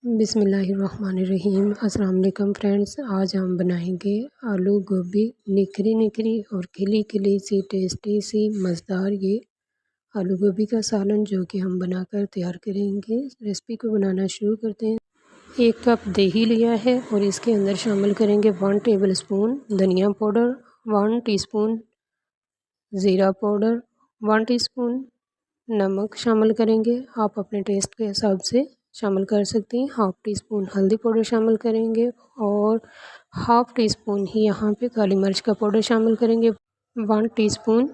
बिस्मिल्लाहिर्रहमानिर्रहीम। अस्सलाम वालेकुम फ्रेंड्स, आज हम बनाएंगे आलू गोभी निखरी निखरी और खिली खिली सी टेस्टी सी मज़ेदार ये आलू गोभी का सालन जो कि हम बनाकर तैयार करेंगे। रेसिपी को बनाना शुरू करते हैं। 1 कप दही लिया है और इसके अंदर शामिल करेंगे 1 टेबल स्पून धनिया पाउडर, 1 टीस्पून ज़ीरा पाउडर, 1 टीस्पून नमक शामिल करेंगे। आप अपने टेस्ट के हिसाब से शामिल कर सकती हैं। 1/2 टीस्पून हल्दी पाउडर शामिल करेंगे और 1/2 टीस्पून ही यहाँ पे काली मिर्च का पाउडर शामिल करेंगे। 1 टीस्पून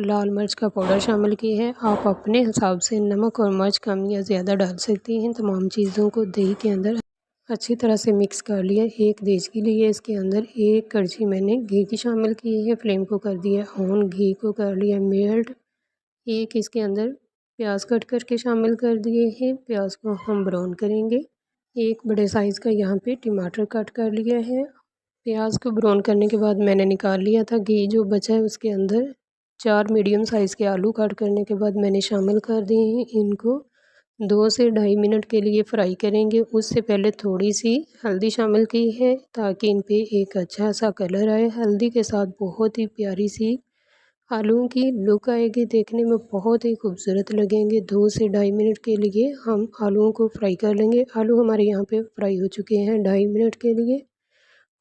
लाल मिर्च का पाउडर शामिल की है। आप अपने हिसाब से नमक और मिर्च कम या ज़्यादा डाल सकती हैं। तमाम चीज़ों को दही के अंदर अच्छी तरह से मिक्स कर लिया। 1 देचकी लिए इसके अंदर 1 कड़छी मैंने घी की शामिल की है। फ्लेम को कर दिया ऑन, घी को कर लिया मेल्ट। 1 इसके अंदर प्याज कट करके शामिल कर दिए हैं। प्याज को हम ब्राउन करेंगे। 1 बड़े साइज़ का यहाँ पे टमाटर कट कर लिया है। प्याज को ब्राउन करने के बाद मैंने निकाल लिया था। घी जो बचा है उसके अंदर 4 मीडियम साइज़ के आलू कट करने के बाद मैंने शामिल कर दिए हैं। इनको 2 से 2.5 मिनट के लिए फ्राई करेंगे। उससे पहले थोड़ी सी हल्दी शामिल की है ताकि इन पे एक अच्छा सा कलर आए। हल्दी के साथ बहुत ही प्यारी सी आलूओं की लुक आएगी, देखने में बहुत ही खूबसूरत लगेंगे। 2 से 2.5 मिनट के लिए हम आलूओं को फ्राई कर लेंगे। आलू हमारे यहाँ पे फ्राई हो चुके हैं 2.5 मिनट के लिए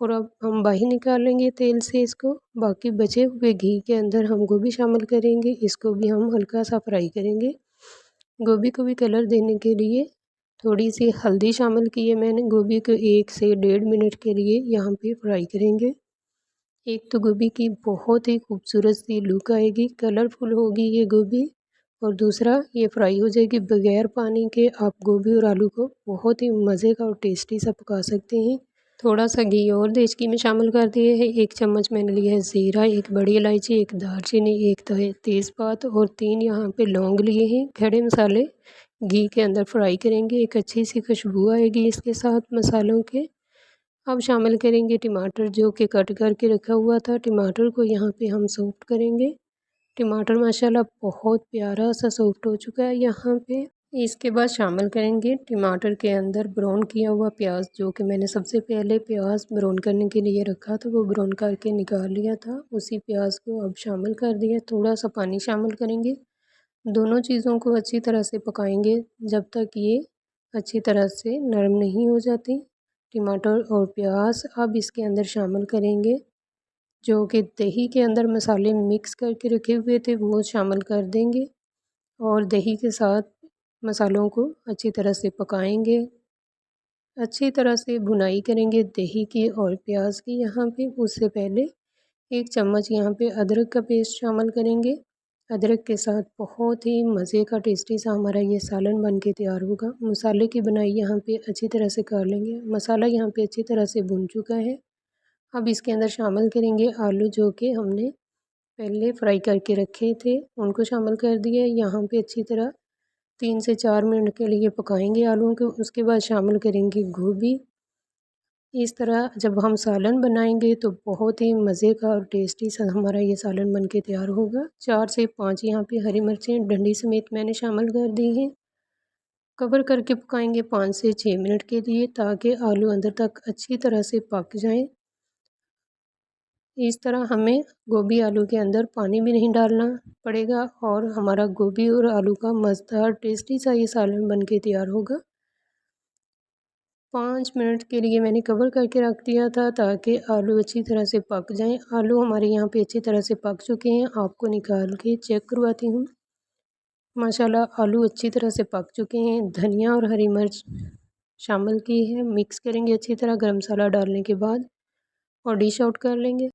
और अब हम बाहर निकाल लेंगे तेल से इसको। बाकी बचे हुए घी के अंदर हम गोभी शामिल करेंगे। इसको भी हम हल्का सा फ्राई करेंगे। गोभी को भी कलर देने के लिए थोड़ी सी हल्दी शामिल की है मैंने। गोभी को 1 से 1.5 मिनट के लिए यहाँ पे फ्राई करेंगे। एक तो गोभी की बहुत ही खूबसूरत सी लुक आएगी, कलरफुल होगी ये गोभी, और दूसरा ये फ्राई हो जाएगी बगैर पानी के। आप गोभी और आलू को बहुत ही मज़े का और टेस्टी सा पका सकते हैं। थोड़ा सा घी और देचकी में शामिल कर दिए है। 1 चम्मच मैंने लिया है ज़ीरा, 1 बड़ी इलायची, 1 दालचीनी, 1 तेज़पात और 3 यहाँ पे लौंग लिए हैं। खड़े मसाले घी के अंदर फ्राई करेंगे। एक अच्छी सी खुशबू आएगी इसके साथ मसालों के। अब शामिल करेंगे टमाटर जो कि कट करके रखा हुआ था। टमाटर को यहाँ पे हम सॉफ्ट करेंगे। टमाटर माशाल्लाह बहुत प्यारा सा सॉफ्ट हो चुका है यहाँ पे। इसके बाद शामिल करेंगे टमाटर के अंदर ब्राउन किया हुआ प्याज, जो कि मैंने सबसे पहले प्याज ब्राउन करने के लिए रखा था, वो ब्राउन करके निकाल लिया था। उसी प्याज को अब शामिल कर दिया। थोड़ा सा पानी शामिल करेंगे। दोनों चीज़ों को अच्छी तरह से पकाएंगे जब तक ये अच्छी तरह से नरम नहीं हो जाती। टमाटर और प्याज अब इसके अंदर शामिल करेंगे। जो कि दही के अंदर मसाले मिक्स करके रखे हुए थे वो शामिल कर देंगे और दही के साथ मसालों को अच्छी तरह से पकाएंगे। अच्छी तरह से भुनाई करेंगे दही की और प्याज की। यहाँ पे उससे पहले 1 चम्मच यहाँ पे अदरक का पेस्ट शामिल करेंगे। अदरक के साथ बहुत ही मज़े का टेस्टी सा हमारा ये सालन बन के तैयार होगा। मसाले की बनाई यहाँ पे अच्छी तरह से कर लेंगे। मसाला यहाँ पे अच्छी तरह से भुन चुका है। अब इसके अंदर शामिल करेंगे आलू जो कि हमने पहले फ्राई करके रखे थे, उनको शामिल कर दिए। यहाँ पे अच्छी तरह 3 से 4 मिनट के लिए पकाएंगे आलूओं को। उसके बाद शामिल करेंगे गोभी। इस तरह जब हम सालन बनाएंगे तो बहुत ही मज़े का और टेस्टी सा हमारा ये सालन बनके तैयार होगा। 4 से 5 यहाँ पे हरी मिर्चें डंडी समेत मैंने शामिल कर दी हैं। कवर करके पकाएंगे 5 से 6 मिनट के लिए ताकि आलू अंदर तक अच्छी तरह से पक जाएं। इस तरह हमें गोभी आलू के अंदर पानी भी नहीं डालना पड़ेगा और हमारा गोभी और आलू का मज़ेदार टेस्टी सा ये सालन बनके तैयार होगा। 5 मिनट के लिए मैंने कवर करके रख दिया था ताकि आलू अच्छी तरह से पक जाएं। आलू हमारे यहाँ पे अच्छी तरह से पक चुके हैं। आपको निकाल के चेक करवाती हूँ। माशाल्लाह आलू अच्छी तरह से पक चुके हैं। धनिया और हरी मिर्च शामिल की है। मिक्स करेंगे अच्छी तरह गरम मसाला डालने के बाद और डिश आउट कर लेंगे।